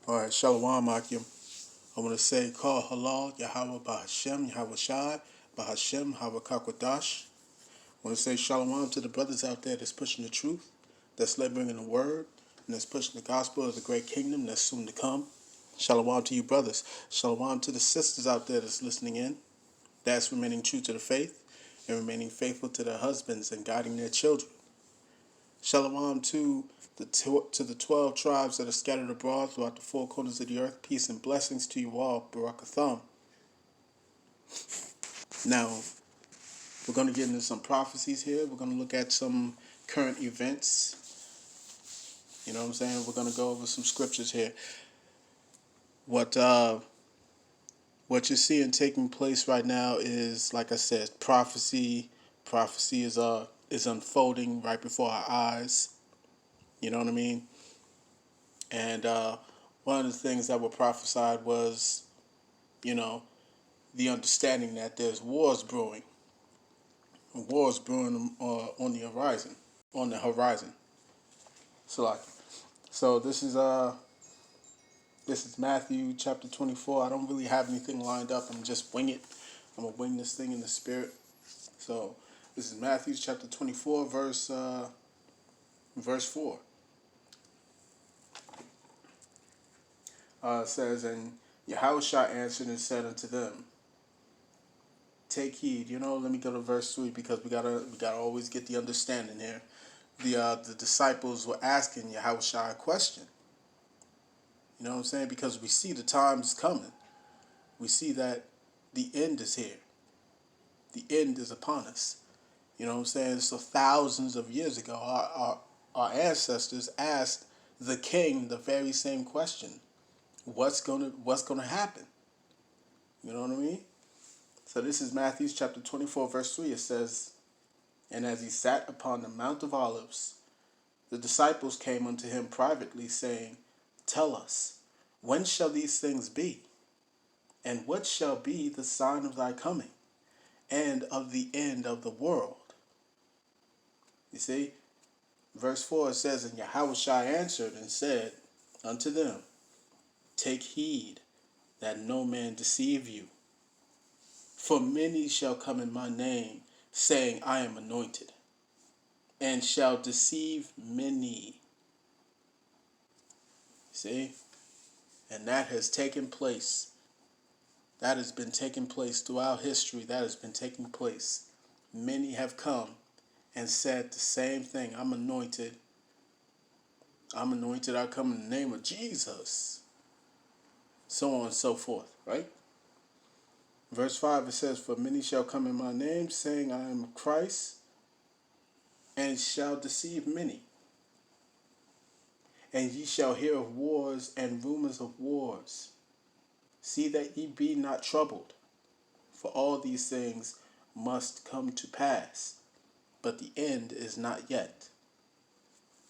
All right, Shalom, Akim. I want to say, call halal, Yahawah Bahashem, Yahweh Shai, Bahashem, Hawakakwadash. I want to say shalom to the brothers out there that's pushing the truth, that's laboring in the word, and that's pushing the gospel of the great kingdom that's soon to come. Shalom to you, brothers. Shalom to the sisters out there that's listening in, that's remaining true to the faith and remaining faithful to their husbands and guiding their children. Shalom to the 12 tribes that are scattered abroad throughout the four corners of the earth. Peace and blessings to you all. Barakatham. Now, we're going to get into some prophecies here. We're going to look at some current events. You know what I'm saying? We're going to go over some scriptures here. What you're seeing taking place right now is, like I said, prophecy. Prophecy is unfolding right before our eyes. You know what I mean? And one of the things that were prophesied was, the understanding that there's wars brewing. Wars brewing on the horizon. On the horizon. So this is Matthew chapter 24. I don't really have anything lined up. I'm just wing it. I'm gonna wing this thing in the spirit. So this is Matthew chapter 24, verse 4. It says, and Yahushua answered and said unto them, take heed. Let me go to verse 3 because we gotta always get the understanding here. The disciples were asking Yahushua a question. You know what I'm saying? Because we see the time's coming. We see that the end is here. The end is upon us. You know what I'm saying? So thousands of years ago, our ancestors asked the king the very same question. What's gonna happen? You know what I mean? So this is Matthew chapter 24, verse 3. It says, and as he sat upon the Mount of Olives, the disciples came unto him privately, saying, tell us, when shall these things be? And what shall be the sign of thy coming, and of the end of the world? You see? Verse 4 says, and Yahushua answered and said unto them, take heed that no man deceive you. For many shall come in my name, saying, I am anointed, and shall deceive many. See? And that has taken place. That has been taking place throughout history. That has been taking place. Many have come and said the same thing. I'm anointed. I'm anointed. I come in the name of Jesus. So on and so forth, right? Verse 5, it says, for many shall come in my name, saying, I am Christ, and shall deceive many. And ye shall hear of wars and rumors of wars. See that ye be not troubled, for all these things must come to pass, but the end is not yet.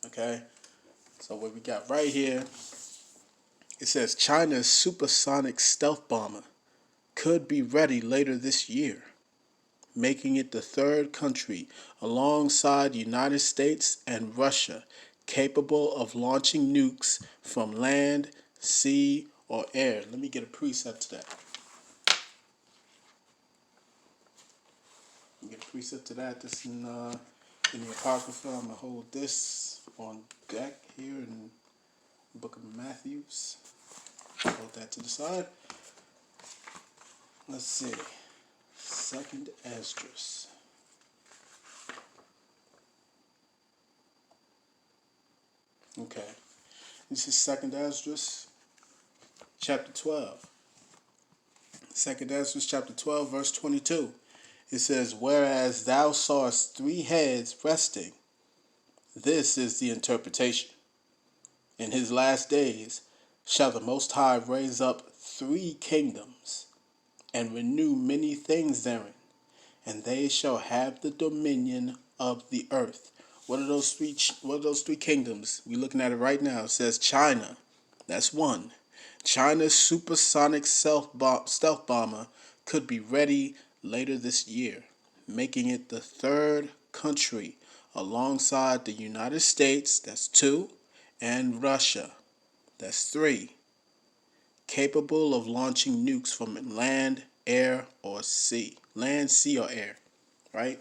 Okay? So what we got right here, it says China's supersonic stealth bomber could be ready later this year, making it the third country alongside the United States and Russia capable of launching nukes from land, sea, or air. Let me get a preset to that. This in the Apocrypha. I'm going to hold this on deck here in the book of Matthews. Hold that to the side. Let's see. Second Esdras. Okay. This is Second Esdras, chapter 12. Second Esdras, chapter 12, verse 22. It says, whereas thou sawest 3 heads resting, this is the interpretation. In his last days shall the Most High raise up 3 kingdoms, and renew many things therein, and they shall have the dominion of the earth. What are those three kingdoms? We're looking at it right now. It says China. That's one. China's supersonic stealth bomber could be ready later this year, making it the third country alongside the United States, that's 2, and Russia, that's 3, capable of launching nukes from land, air, or sea. Land, sea, or air. Right?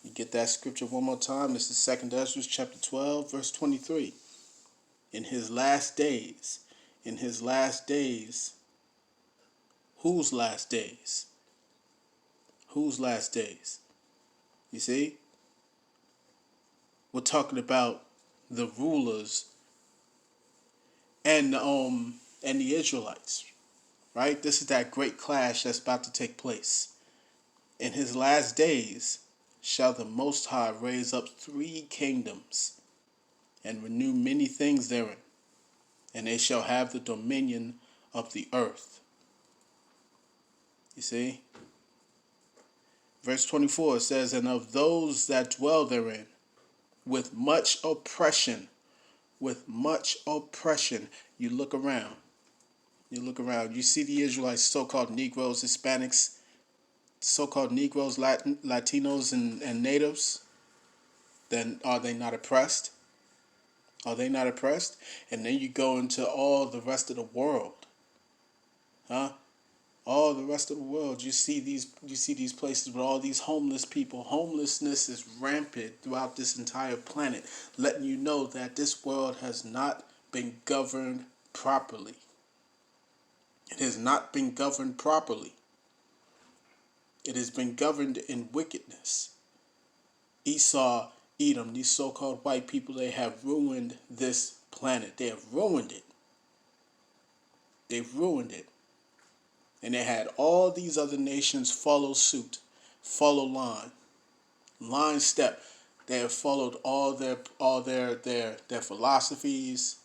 You get that scripture one more time. This is 2 Ezra chapter 12, verse 23. In his last days, whose last days? Whose last days? You see? We're talking about the rulers and the Israelites, right? This is that great clash that's about to take place. In his last days shall the Most High raise up 3 kingdoms and renew many things therein, and they shall have the dominion of the earth. You see? Verse 24 says, and of those that dwell therein, with much oppression, you look around. You see the Israelites, so-called Negroes, Hispanics, so-called Negroes, Latinos, and natives. Then are they not oppressed? And then you go into all the rest of the world. All the rest of the world, you see these places with all these homeless people. Homelessness is rampant throughout this entire planet, letting you know that this world has not been governed properly. It has not been governed properly. It has been governed in wickedness. Esau, Edom, these so-called white people, they have ruined this planet. They have ruined it. They've ruined it. And they had all these other nations follow suit, follow line step. They have followed all their philosophies.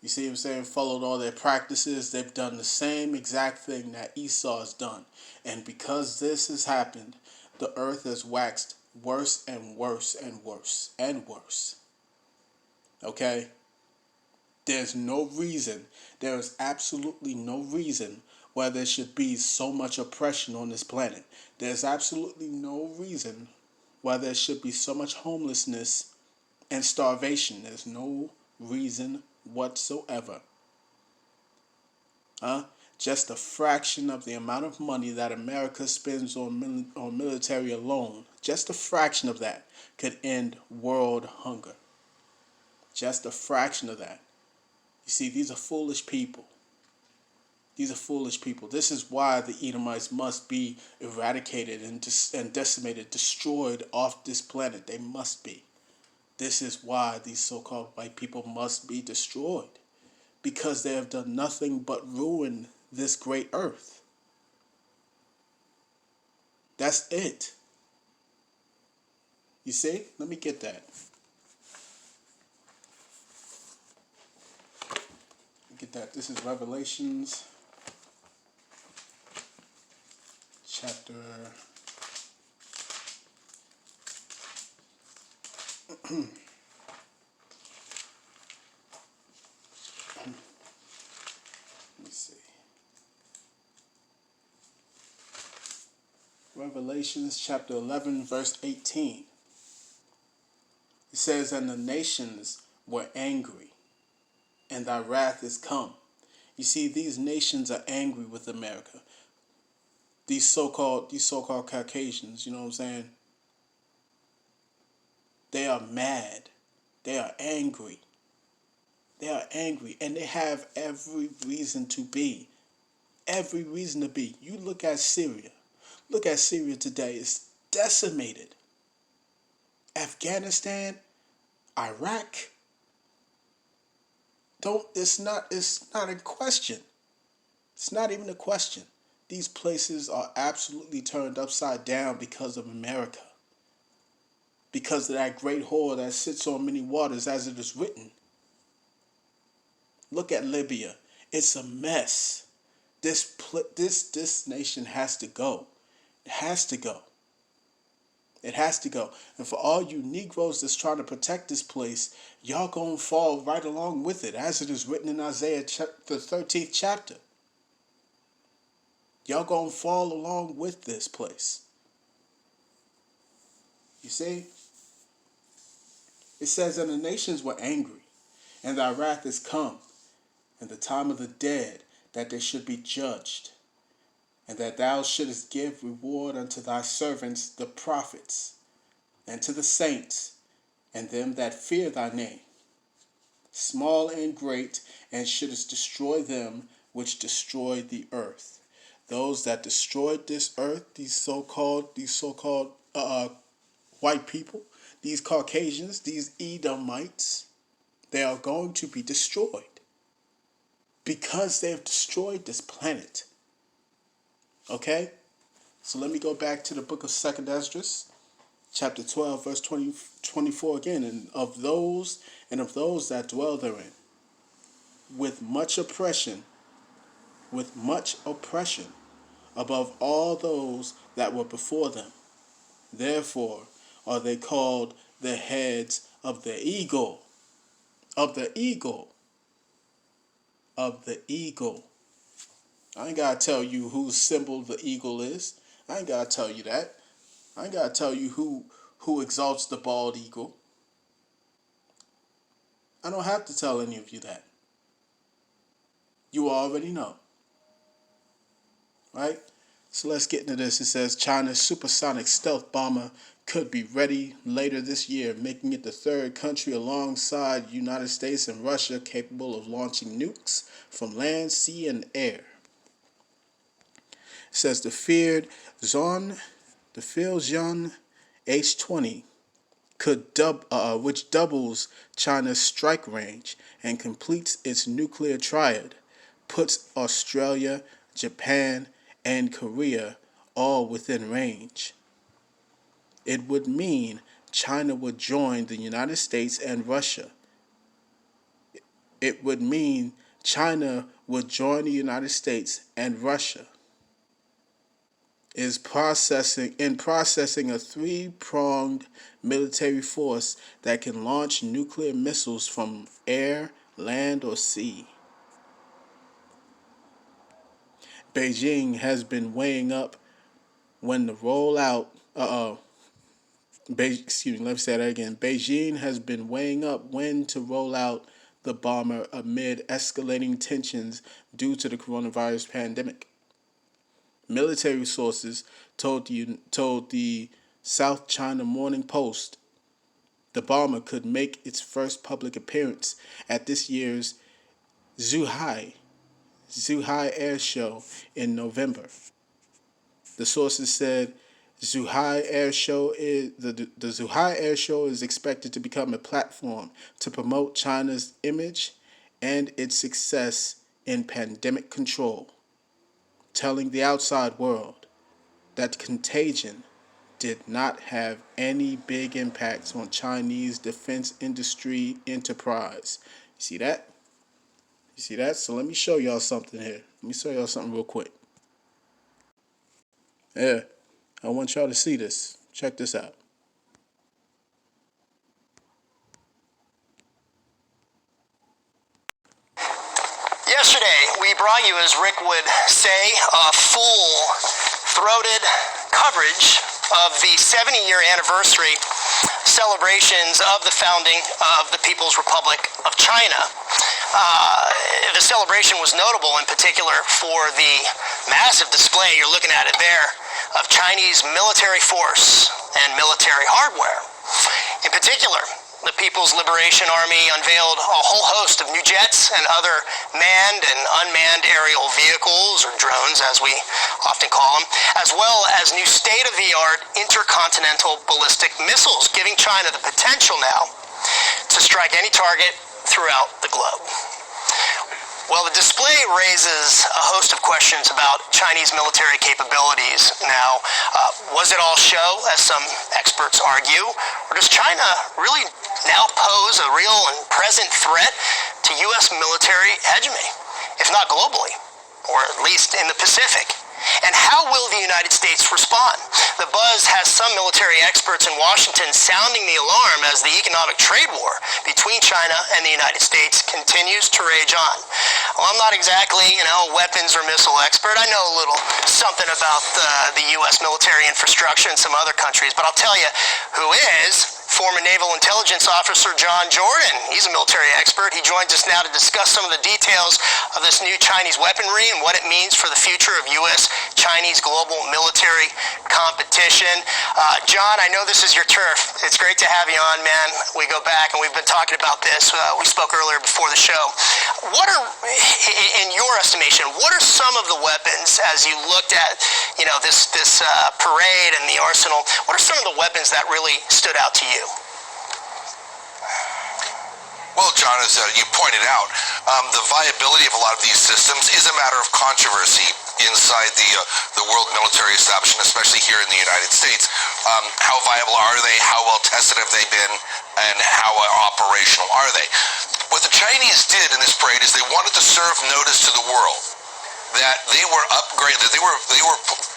You see what I'm saying? Followed all their practices. They've done the same exact thing that Esau has done. And because this has happened, the earth has waxed worse and worse and worse and worse. Okay? There is absolutely no reason why there should be so much oppression on this planet. There's absolutely no reason why there should be so much homelessness and starvation. There's no reason whatsoever. Just a fraction of the amount of money that America spends on military alone, just a fraction of that could end world hunger. Just a fraction of that. You see, these are foolish people. This is why the Edomites must be eradicated and decimated, destroyed off this planet. They must be. This is why these so-called white people must be destroyed. Because they have done nothing but ruin this great earth. That's it. You see? Let me get that. This is Revelations chapter 11, verse 18. It says, and the nations were angry, and thy wrath is come. You see, these nations are angry with America. These so-called Caucasians, you know what I'm saying? They are mad. They are angry. And they have every reason to be. You look at Syria. Look at Syria today. It's decimated. Afghanistan, Iraq. It's not a question. It's not even a question. These places are absolutely turned upside down because of America. Because of that great whore that sits on many waters, as it is written. Look at Libya. It's a mess. This nation has to go. It has to go. And for all you Negroes that's trying to protect this place, y'all gonna fall right along with it, as it is written in Isaiah the 13th chapter. Y'all gonna fall along with this place. You see? It says, and the nations were angry, and thy wrath is come, and the time of the dead, that they should be judged, and that thou shouldest give reward unto thy servants the prophets, and to the saints, and them that fear thy name, small and great, and shouldest destroy them which destroy the earth. Those that destroyed this earth, these so-called white people, these Caucasians, these Edomites, they are going to be destroyed because they have destroyed this planet. Okay? So let me go back to the book of 2nd Esdras, chapter 12, verse 24 again. And of those that dwell therein, with much oppression, above all those that were before them. Therefore are they called the heads of the eagle. Of the eagle. I ain't gotta tell you whose symbol the eagle is. I ain't gotta tell you that. I ain't gotta tell you who exalts the bald eagle. I don't have to tell any of you that. You already know. Right? So let's get into this. It says China's supersonic stealth bomber could be ready later this year, making it the third country alongside United States and Russia capable of launching nukes from land, sea, and air. It says the feared Zhon H-20 which doubles China's strike range and completes its nuclear triad, puts Australia, Japan, and Korea all within range. It would mean China would join the United States and Russia. It would mean China would join the United States and Russia is processing a three-pronged military force that can launch nuclear missiles from air, land, or sea. Beijing has been weighing up when the rollout. Beijing has been weighing up when to roll out the bomber amid escalating tensions due to the coronavirus pandemic. Military sources told the South China Morning Post the bomber could make its first public appearance at this year's Zhuhai Air Show in November. The sources said the Zhuhai Air Show is expected to become a platform to promote China's image and its success in pandemic control, telling the outside world that contagion did not have any big impacts on Chinese defense industry enterprise. You see that? So let me show y'all something here. Let me show y'all something real quick. Yeah, I want y'all to see this. Check this out. Yesterday, we brought you, as Rick would say, a full-throated coverage of the 70-year anniversary celebrations of the founding of the People's Republic of China. The celebration was notable in particular for the massive display, you're looking at it there, of Chinese military force and military hardware. In particular, the People's Liberation Army unveiled a whole host of new jets and other manned and unmanned aerial vehicles, or drones as we often call them, as well as new state-of-the-art intercontinental ballistic missiles, giving China the potential now to strike any target throughout the globe. Well, the display raises a host of questions about Chinese military capabilities. Now, was it all show, as some experts argue, or does China really now pose a real and present threat to U.S. military hegemony, if not globally, or at least in the Pacific? And how will the United States respond? The buzz has some military experts in Washington sounding the alarm as the economic trade war between China and the United States continues to rage on. Well, I'm not exactly, a weapons or missile expert. I know a little something about the U.S. military infrastructure in some other countries, but I'll tell you who is former Naval Intelligence Officer John Jordan. He's a military expert. He joins us now to discuss some of the details of this new Chinese weaponry and what it means for the future of U.S.-Chinese global military competition. John, I know this is your turf. It's great to have you on, man. We go back and we've been talking about this. We spoke earlier before the show. What are, in your estimation, what are some of the weapons as you looked at, you know, this parade and the arsenal? What are some of the weapons that really stood out to you? Well, John, as you pointed out, the viability of a lot of these systems is a matter of controversy inside the world military establishment, especially here in the United States. How viable are they? How well tested have they been? And how operational are they? What the Chinese did in this parade is they wanted to serve notice to the world that they were upgraded, that they were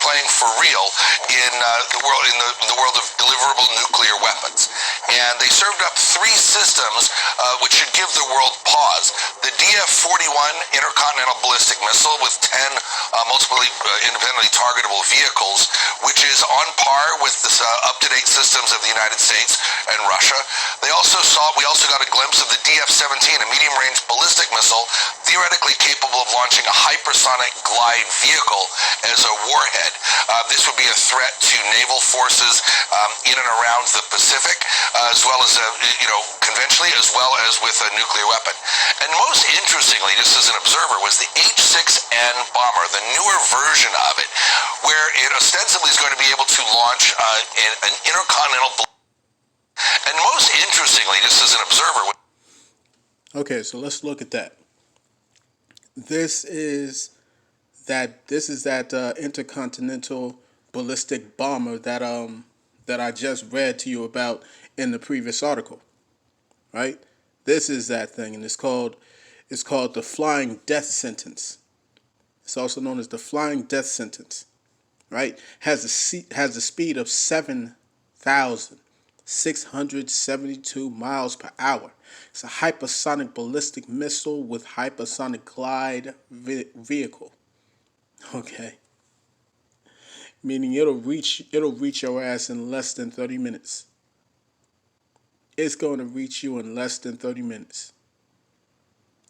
playing for real in the world of deliverable nuclear weapons, and they served up 3 systems which should give the world pause: the DF-41 intercontinental ballistic missile with 10 multiply independently targetable vehicles, which is on par with the up-to-date systems of the United States and Russia. We also got a glimpse of the DF-17, a medium-range ballistic missile, theoretically capable of launching a hypersonic glide vehicle as a warhead. This would be a threat to naval forces in and around the Pacific, as well as conventionally, as well as with a nuclear weapon. And most interestingly, just as an observer, was the H-6N bomber, the newer version of it, where it ostensibly is going to be able to launch an intercontinental. And most interestingly, just as an observer. Okay, so let's look at that. This is that intercontinental ballistic bomber that I just read to you about in the previous article, right? This is that thing, and it's called the Flying Death Sentence. It's also known as the Flying Death Sentence, right? Has a speed of 7,672 miles per hour. It's a hypersonic ballistic missile with hypersonic glide vehicle. Okay. Meaning it'll reach your ass in less than 30 minutes. It's going to reach you in less than 30 minutes.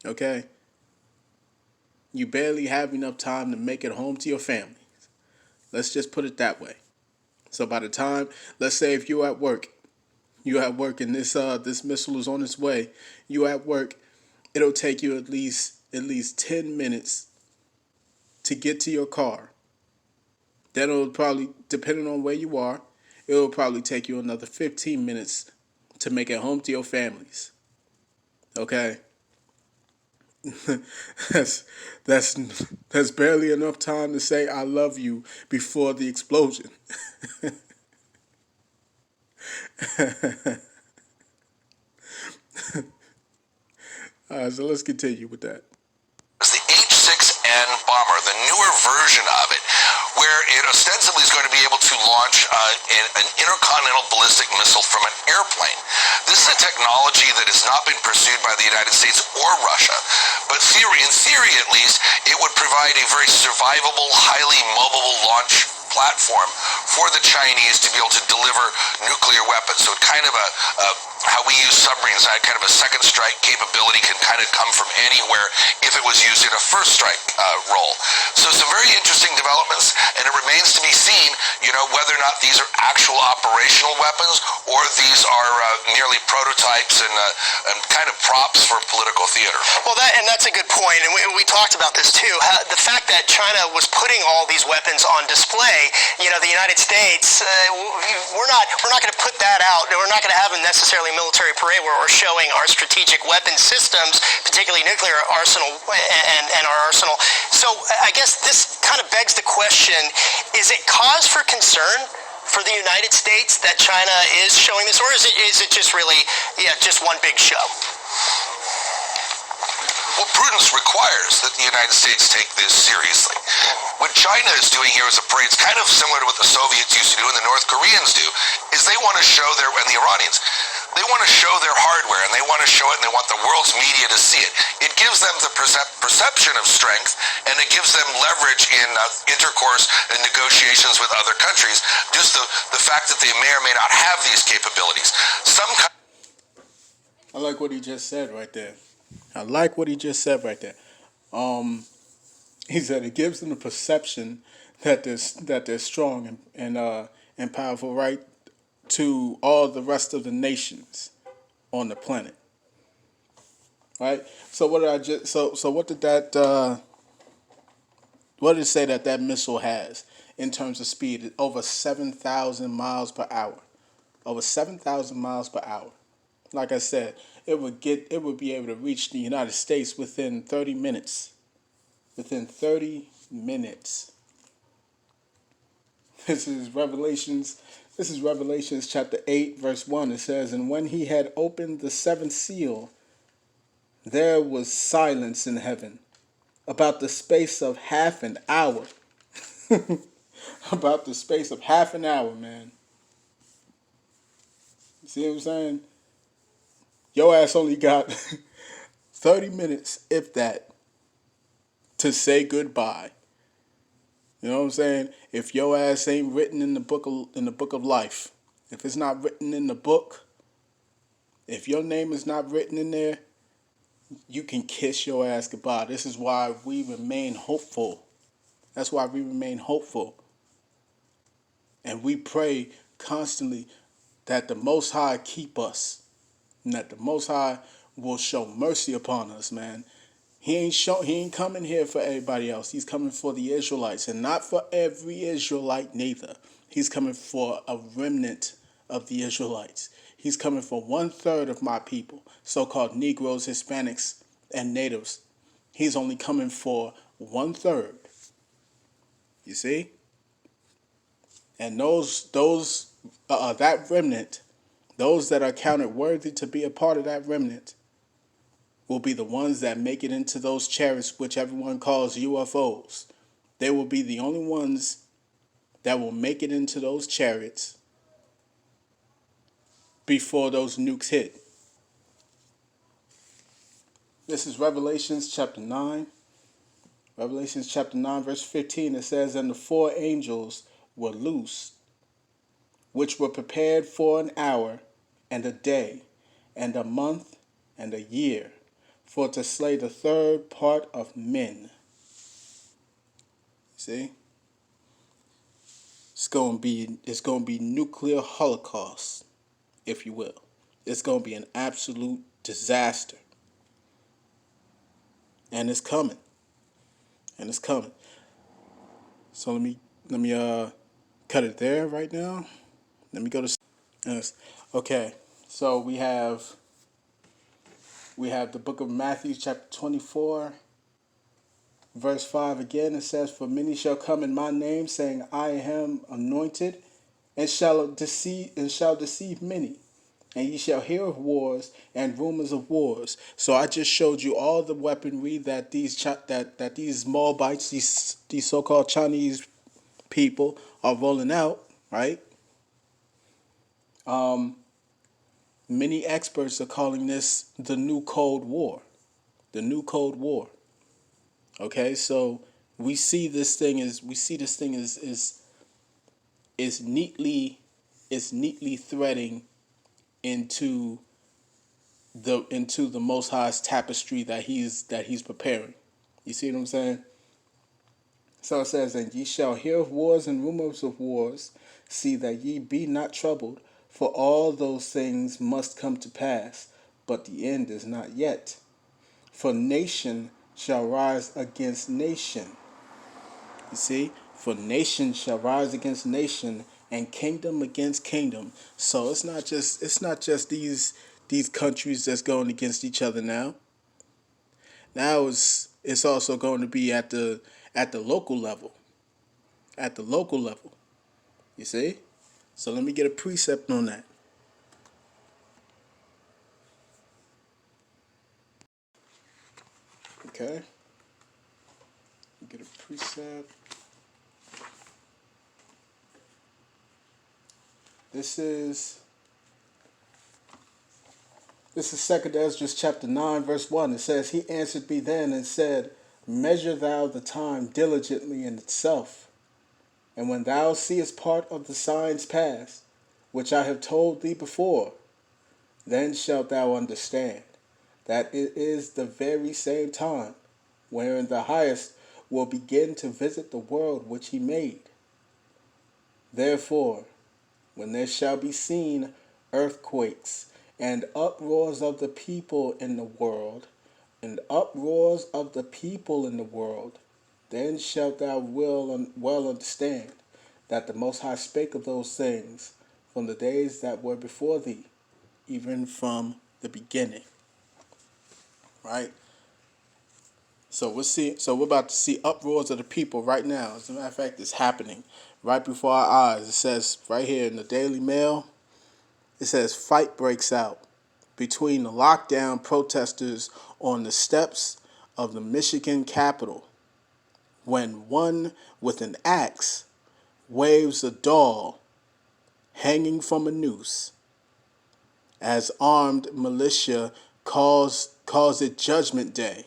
Okay? You barely have enough time to make it home to your family. Let's just put it that way. So by the time, let's say if you're at work and this missile is on its way, you at work, it'll take you at least 10 minutes to get to your car. Then it'll probably, depending on where you are, it'll probably take you another 15 minutes to make it home to your families. Okay? That's barely enough time to say I love you before the explosion. So let's continue with that. It's the H-6N bomber, the newer version of it, where it ostensibly is going to be able to launch an intercontinental ballistic missile from an airplane. This is a technology that has not been pursued by the United States or Russia, but in theory at least, it would provide a very survivable, highly mobile launch platform for the Chinese to be able to deliver nuclear weapons. So kind of how we use submarines, kind of a second strike capability can kind of come from anywhere if it was used in a first strike role. So some very interesting developments, and it remains to be seen, whether or not these are actual operational weapons or these are merely prototypes and kind of props for political theater. Well, that's a good point, and we talked about this too. The fact that China was putting all these weapons on display, the United States, we're not going to put that out. We're not going to have a necessarily military parade where we're showing our strategic weapon systems, particularly nuclear arsenal and our arsenal. So I guess this kind of begs the question, is it cause for concern for the United States that China is showing this, or is it just really, just one big show? Well, prudence requires that the United States take this seriously. What China is doing here as a parade is kind of similar to what the Soviets used to do and the North Koreans do, is they want to show and the Iranians, they want to show their hardware, and they want to show it, and they want the world's media to see it. It gives them the perception of strength, and it gives them leverage in intercourse and negotiations with other countries, just the fact that they may or may not have these capabilities. I like what he just said right there. I like what he just said right there. He said it gives them the perception that they're strong and powerful, right, to all the rest of the nations on the planet, right? So what did I just so what did that what did it say that missile has in terms of speed? Over 7,000 miles per hour. Over 7,000 miles per hour. Like I said, it would be able to reach the United States within 30 minutes. Within 30 minutes. This is Revelations chapter 8, verse 1. It says, "And when he had opened the seventh seal, there was silence in heaven about the space of half an hour." About the space of half an hour, man. You see what I'm saying? Your ass only got 30 minutes, if that, to say goodbye. You know what I'm saying? If your ass ain't written in the book of life, if it's not written in the book, if your name is not written in there, you can kiss your ass goodbye. This is why we remain hopeful. That's why we remain hopeful. And we pray constantly that the Most High keep us, and that the Most High will show mercy upon us, man. He ain't coming here for everybody else. He's coming for the Israelites, and not for every Israelite neither. He's coming for a remnant of the Israelites. He's coming for 1/3 of my people, so-called Negroes, Hispanics, and Natives. He's only coming for 1/3. You see? And that remnant, those that are counted worthy to be a part of that remnant, will be the ones that make it into those chariots, which everyone calls UFOs. They will be the only ones that will make it into those chariots before those nukes hit. This is Revelations chapter 9. Revelations chapter 9, verse 15. It says, "And the four angels were loosed, which were prepared for an hour, and a day, and a month, and a year, for to slay the third part of men." See? It's gonna be nuclear holocaust, if you will. It's gonna be an absolute disaster. And it's coming. And it's coming. So let me cut it there right now. Let me go to yes. Okay. So we have the book of Matthew chapter 24, verse 5 again. It says, "For many shall come in my name, saying, I am anointed, and shall deceive many. And ye shall hear of wars and rumors of wars." So I just showed you all the weaponry that these Moabites, these so-called Chinese people are rolling out, right? Many experts are calling this the new Cold War. The new Cold War. Okay, so we see this thing is neatly threading into the Most High's tapestry that he's preparing. You see what I'm saying? So it says, "And ye shall hear of wars and rumors of wars. See that ye be not troubled, for all those things must come to pass, but the end is not yet. For nation shall rise against nation." You see? "For nation shall rise against nation, and kingdom against kingdom." So it's not just these countries that's going against each other now. Now it's also going to be at the local level. At the local level. You see? So let me get a precept on that. Okay? Get a precept. This is This is 2 Ezra chapter 9, verse 1. It says, He answered me then and said, Measure thou the time diligently in itself. And when thou seest part of the signs pass, which I have told thee before, then shalt thou understand that it is the very same time wherein the highest will begin to visit the world which he made. Therefore, when there shall be seen earthquakes, and uproars of the people in the world, then shalt thou well understand that the Most High spake of those things from the days that were before thee, even from the beginning. Right? So we're about to see uproars of the people right now. As a matter of fact, it's happening right before our eyes. It says right here in the Daily Mail, it says fight breaks out between the lockdown protesters on the steps of the Michigan Capitol when one with an axe waves a doll hanging from a noose, as armed militia calls it Judgment Day,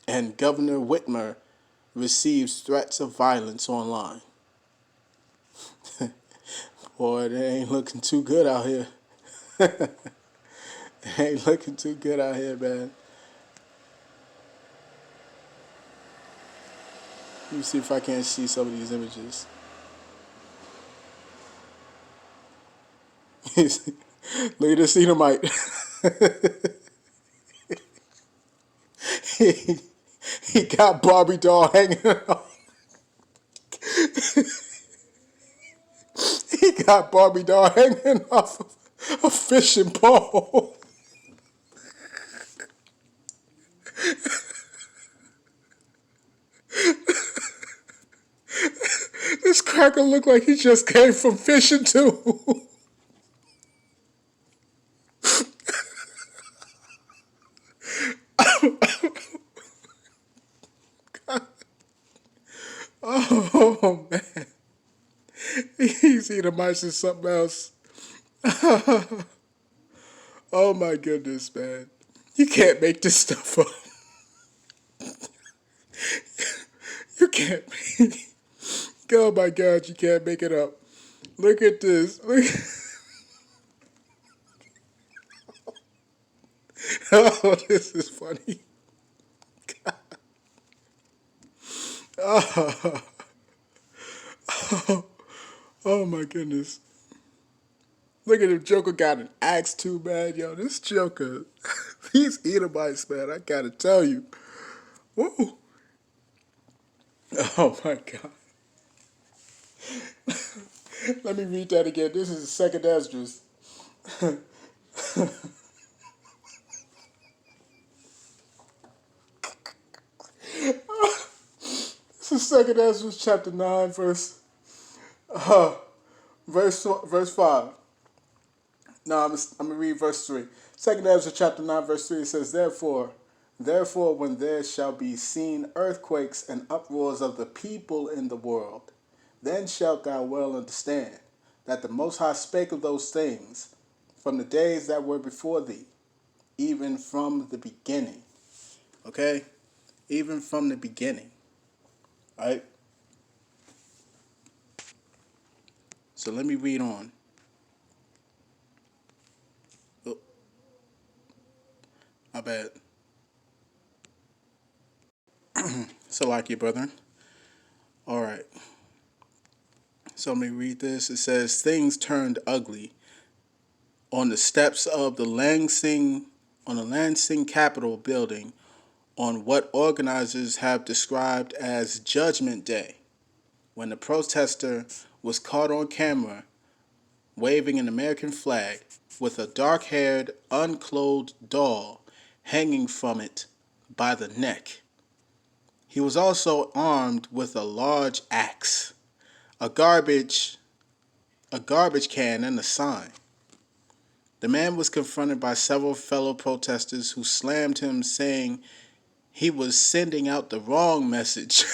and Governor Whitmer receives threats of violence online. Boy, it ain't looking too good out here. It ain't looking too good out here, man. Let me see if I can't see some of these images. Look at this Edomite. he got Barbie doll hanging off. He got Barbie doll hanging off a fishing pole. This cracker looked like he just came from fishing too. Oh man, he's eating mice and something else. Oh my goodness, man, you can't make this stuff up. You can't make. Oh my God, you can't make it up. Look at this. Look. Oh, this is funny. Oh. Oh my goodness. Look at him. Joker got an axe too, man. Yo, this Joker, he's Edomites, man. I gotta tell you. Woo. Oh my God. Let me read that again. This is the 2nd Esdras. This is 2nd Esdras chapter 9, verse 5. No, I'm going to read verse 3. 2nd Ezra chapter 9, verse 3, it says, Therefore, when there shall be seen earthquakes and uproars of the people in the world, then shalt thou well understand that the Most High spake of those things from the days that were before thee, even from the beginning. Okay? Even from the beginning. All right? So let me read on. Oh, my bad. So like you, brethren. All right. So let me read this. It says, things turned ugly on the steps of the Lansing Capitol building on what organizers have described as Judgment Day, when the protester was caught on camera waving an American flag with a dark-haired, unclothed doll hanging from it by the neck. He was also armed with a large axe, a garbage can, and a sign. The man was confronted by several fellow protesters who slammed him, saying he was sending out the wrong message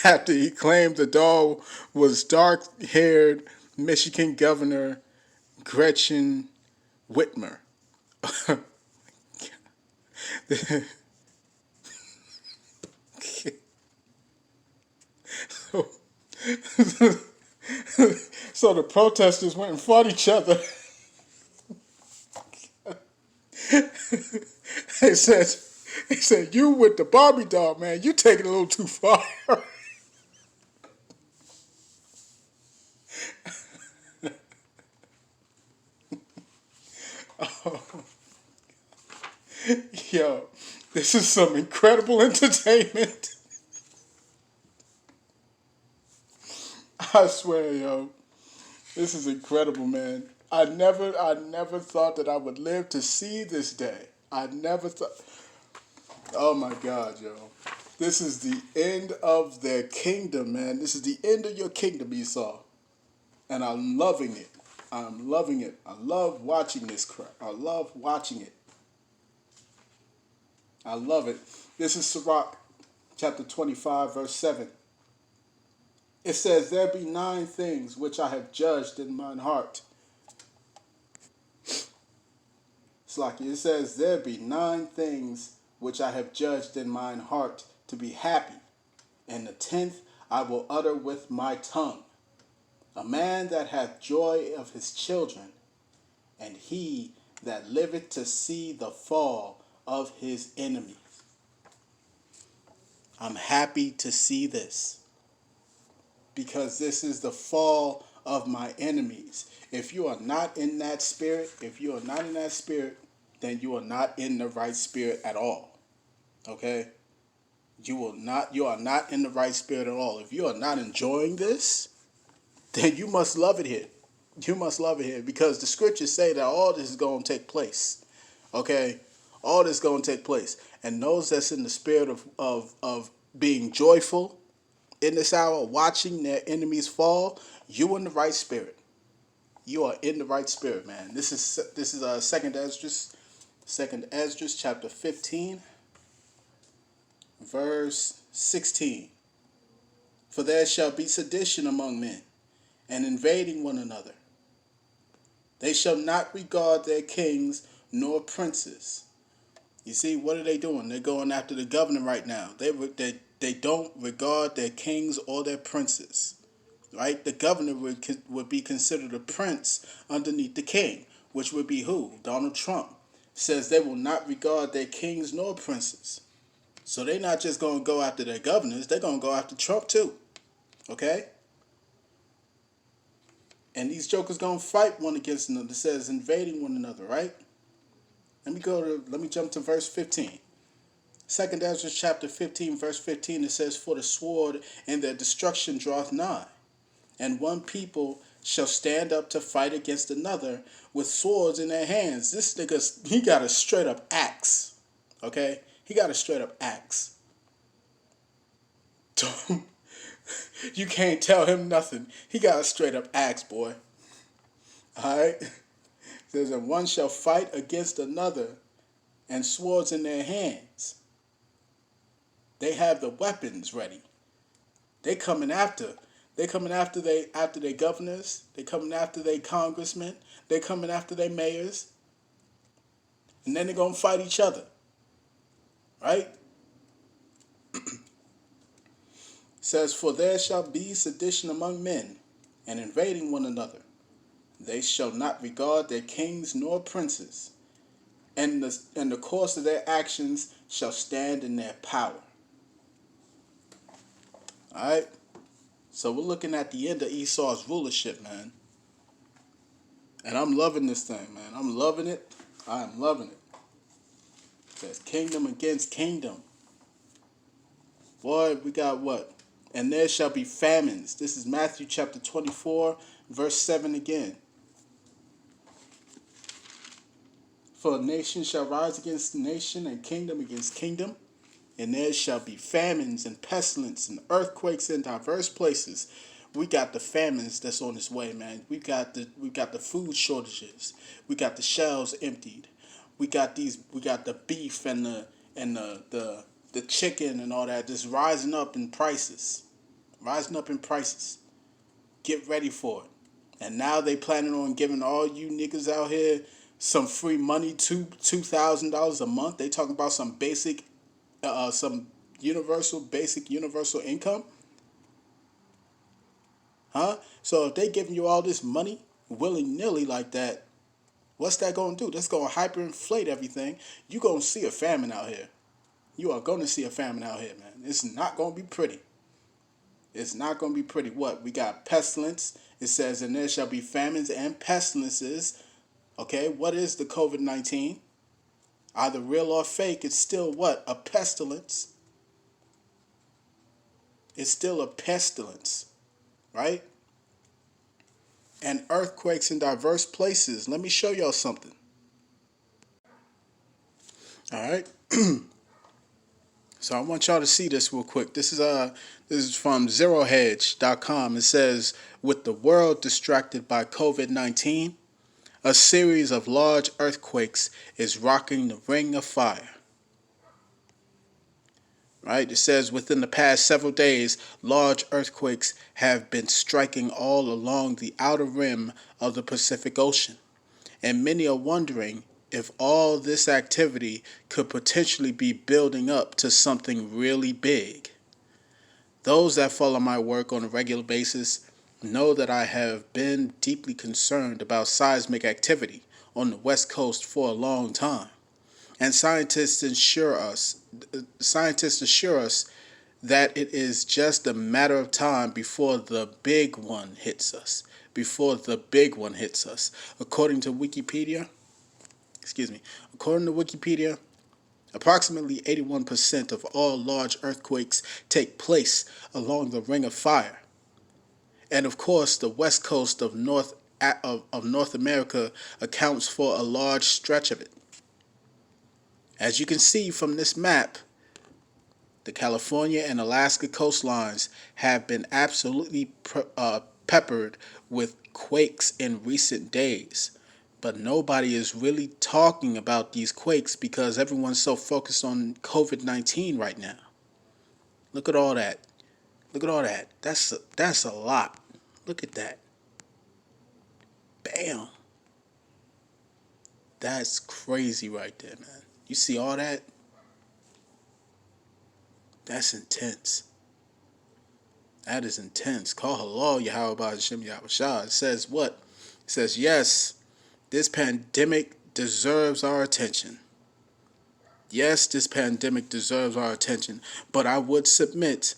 after he claimed the doll was dark-haired Michigan Governor Gretchen Whitmer. so, so the protesters went and fought each other. They said, you with the Barbie doll, man, you take it a little too far. Yo, this is some incredible entertainment. I swear, yo, this is incredible, man. I never thought that I would live to see this day. I never thought. Oh my God, yo. This is the end of their kingdom, man. This is the end of your kingdom, Esau. And I'm loving it. I'm loving it. I love watching this crap. I love watching it. I love it. This is Sirach, chapter 25, verse 7. It says, there be 9 things which I have judged in mine heart. It's like it says, there be 9 things which I have judged in mine heart to be happy, and the 10th I will utter with my tongue. A man that hath joy of his children, and he that liveth to see the fall of his enemies. I'm happy to see this, because this is the fall of my enemies. If you are not in that spirit, then you are not in the right spirit at all. Okay? You are not in the right spirit at all. If you are not enjoying this, then you must love it here. You must love it here, because the scriptures say that all this is going to take place. Okay? All this is going to take place. And those that's in the spirit of being joyful in this hour, watching their enemies fall, you in the right spirit. You are in the right spirit, man. This is Second Esdras, chapter 15, verse 16. For there shall be sedition among men, and invading one another. They shall not regard their kings nor princes. You see, what are they doing? They're going after the governor right now. They don't regard their kings or their princes. Right? The governor would be considered a prince underneath the king, which would be who? Donald Trump. Says they will not regard their kings nor princes. So they're not just going to go after their governors, they're going to go after Trump too. Okay? And these jokers going to fight one against another. It says invading one another, right? Let me jump to verse 15. Second Ezra chapter 15, verse 15, it says, for the sword and their destruction draweth nigh. And one people shall stand up to fight against another with swords in their hands. This nigga, he got a straight up axe. Okay? He got a straight up axe. You can't tell him nothing. He got a straight up axe, boy. Alright? It says, and one shall fight against another and swords in their hands. They have the weapons ready. They coming after their governors. They coming after their congressmen. They coming after their mayors. And then they're going to fight each other. Right? Says, for there shall be sedition among men, and invading one another. They shall not regard their kings nor princes, and the course of their actions shall stand in their power. Alright? So we're looking at the end of Esau's rulership, man. And I'm loving this thing, man. I'm loving it. I am loving it. It says kingdom against kingdom. Boy, we got what? And there shall be famines. This is Matthew chapter 24, verse 7 again. For nation shall rise against nation, and kingdom against kingdom. And there shall be famines and pestilence and earthquakes in diverse places. We got the famines that's on its way, man. We got the food shortages. We got the shelves emptied. We got the beef and the chicken and all that just rising up in prices. Get ready for it. And now they planning on giving all you niggas out here some free money, $2,000 a month. They talking about some basic, some basic universal income, huh? So if they giving you all this money willy nilly like that, what's that gonna do? That's gonna hyperinflate everything. You gonna see a famine out here. You are gonna see a famine out here, man. It's not gonna be pretty. It's not gonna be pretty. What? We got pestilence. It says, and there shall be famines and pestilences. Okay, what is the COVID-19? Either real or fake, it's still what? A pestilence. It's still a pestilence, right? And earthquakes in diverse places. Let me show y'all something. All right. So I want y'all to see this real quick. This is from ZeroHedge.com. It says, with the world distracted by COVID-19, a series of large earthquakes is rocking the ring of fire. Right? It says within the past several days, large earthquakes have been striking all along the outer rim of the Pacific Ocean. And many are wondering if all this activity could potentially be building up to something really big. Those that follow my work on a regular basis know that I have been deeply concerned about seismic activity on the West Coast for a long time. And scientists assure us that it is just a matter of time before the big one hits us. According to Wikipedia, approximately 81% of all large earthquakes take place along the Ring of Fire. And of course, the west coast of North America accounts for a large stretch of it. As you can see from this map, the California and Alaska coastlines have been absolutely peppered with quakes in recent days. But nobody is really talking about these quakes because everyone's so focused on COVID-19 right now. Look at all that. That's a lot. Look at that. Bam. That's crazy right there, man. You see all that? That's intense. That is intense. Call halal, Yahawah, Shem Yahweh. It says what? It says, yes, this pandemic deserves our attention. Yes, this pandemic deserves our attention. But I would submit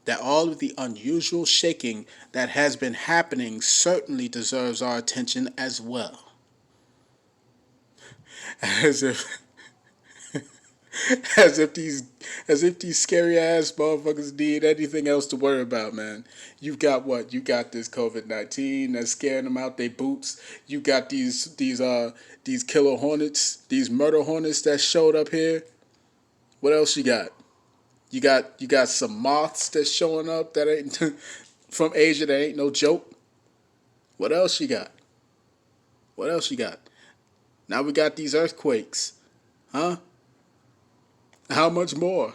that all of the unusual shaking that has been happening certainly deserves our attention as well. As if these scary ass motherfuckers need anything else to worry about, man. You've got what? You got this COVID-19 that's scaring them out their boots. You got these killer hornets, these murder hornets that showed up here. What else you got? You got some moths that's showing up that ain't from Asia that ain't no joke. What else you got? Now we got these earthquakes. Huh? How much more?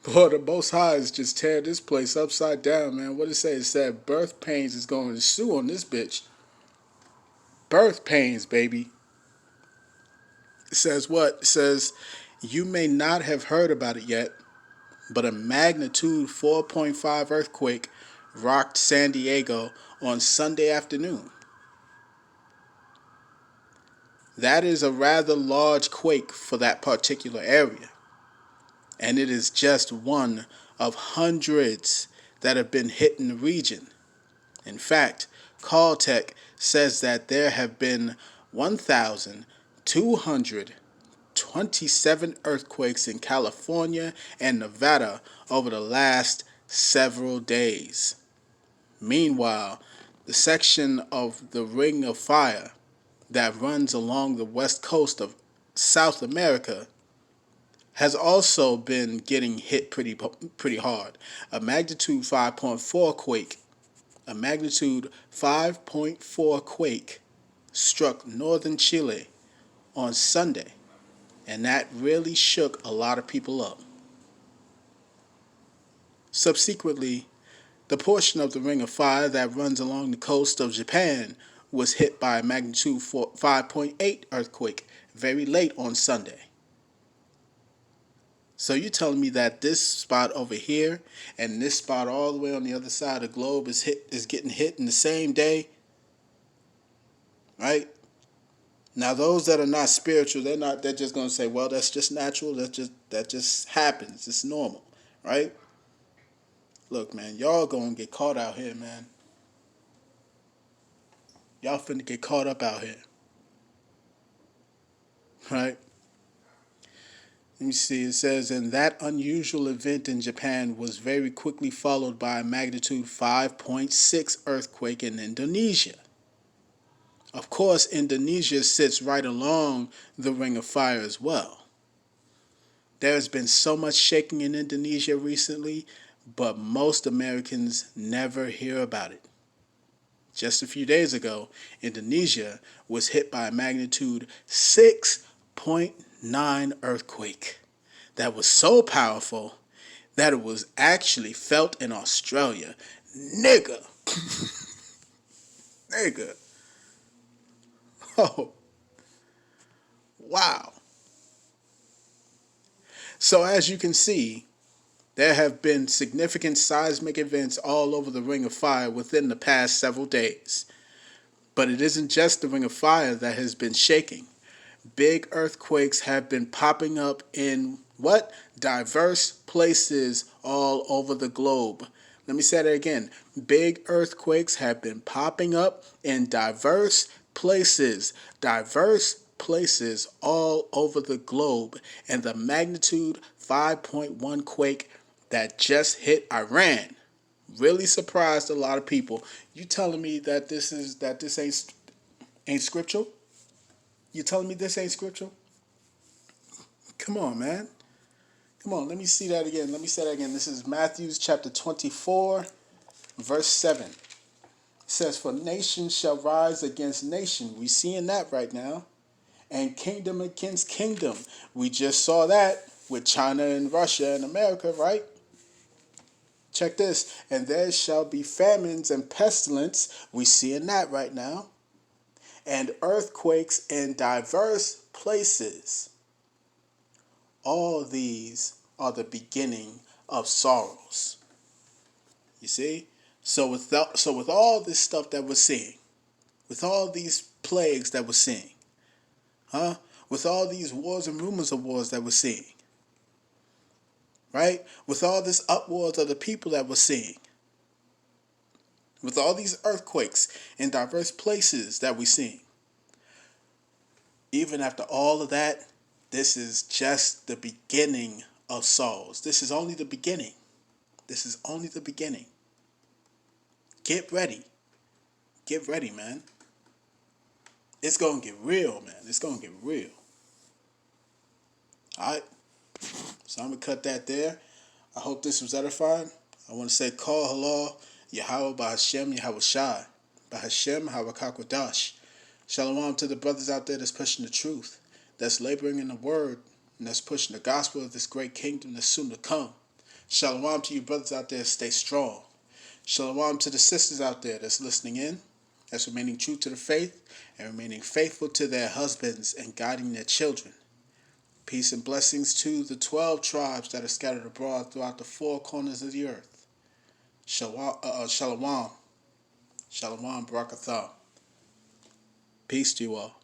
Boy, the Most High is just tearing this place upside down, man. What it say? It said birth pains is going to ensue on this bitch. Birth pains, baby. It says what? It says, you may not have heard about it yet, but a magnitude 4.5 earthquake rocked San Diego on Sunday afternoon. That is a rather large quake for that particular area. And it is just one of hundreds that have been hit in the region. In fact, Caltech says that there have been 1,227 earthquakes in California and Nevada over the last several days. Meanwhile, the section of the Ring of Fire that runs along the west coast of South America has also been getting hit pretty hard. A magnitude 5.4 quake struck northern Chile on Sunday, and that really shook a lot of people up. Subsequently, the portion of the Ring of Fire that runs along the coast of Japan was hit by a magnitude 5.8 earthquake very late on Sunday. So you're telling me that this spot over here and this spot all the way on the other side of the globe is getting hit in the same day, right? Now those that are not spiritual, they're just gonna say, well, that's just natural, that just happens, it's normal, right? Look, man, y'all gonna get caught out here, man. Y'all finna get caught up out here, right? Let me see, it says, and that unusual event in Japan was very quickly followed by a magnitude 5.6 earthquake in Indonesia. Of course, Indonesia sits right along the Ring of Fire as well. There has been so much shaking in Indonesia recently, but most Americans never hear about it. Just a few days ago, Indonesia was hit by a magnitude 6.9 earthquake that was so powerful that it was actually felt in Australia. Nigga. Nigga. Oh. Wow. So as you can see, there have been significant seismic events all over the Ring of Fire within the past several days. But it isn't just the Ring of Fire that has been shaking. Big earthquakes have been popping up in diverse places all over the globe. Let me say that again. Big earthquakes have been popping up in diverse places all over the globe. And the magnitude 5.1 quake that just hit Iran really surprised a lot of people. You telling me that this ain't scriptural? You telling me this ain't scriptural? Come on, man. Come on, let me see that again. Let me say that again. This is Matthew chapter 24, verse 7. It says, for nation shall rise against nation. We seeing that right now. And kingdom against kingdom. We just saw that with China and Russia and America, right? Check this. And there shall be famines and pestilence. We seeing that right now. And earthquakes in diverse places. All these are the beginning of sorrows. You see? So with all this stuff that we're seeing, with all these plagues that we're seeing, with all these wars and rumors of wars that we're seeing, right? With all this upwards of the people that we're seeing, with all these earthquakes in diverse places that we're seeing, even after all of that, this is just the beginning of sorrows. This is only the beginning. This is only the beginning. Get ready. Get ready, man. It's going to get real, man. It's going to get real. All right. So I'm going to cut that there. I hope this was edifying. I want to say, call halal, Yahawah, Bahashem, Yahawashai, Bahashem, Hawakakwadash. Shalom to the brothers out there that's pushing the truth, that's laboring in the word, and that's pushing the gospel of this great kingdom that's soon to come. Shalom to you brothers out there, stay strong. Shalom to the sisters out there that's listening in, that's remaining true to the faith and remaining faithful to their husbands and guiding their children. Peace and blessings to the 12 tribes that are scattered abroad throughout the four corners of the earth. Shalom. Shalom, Barakatah. Peace to you all.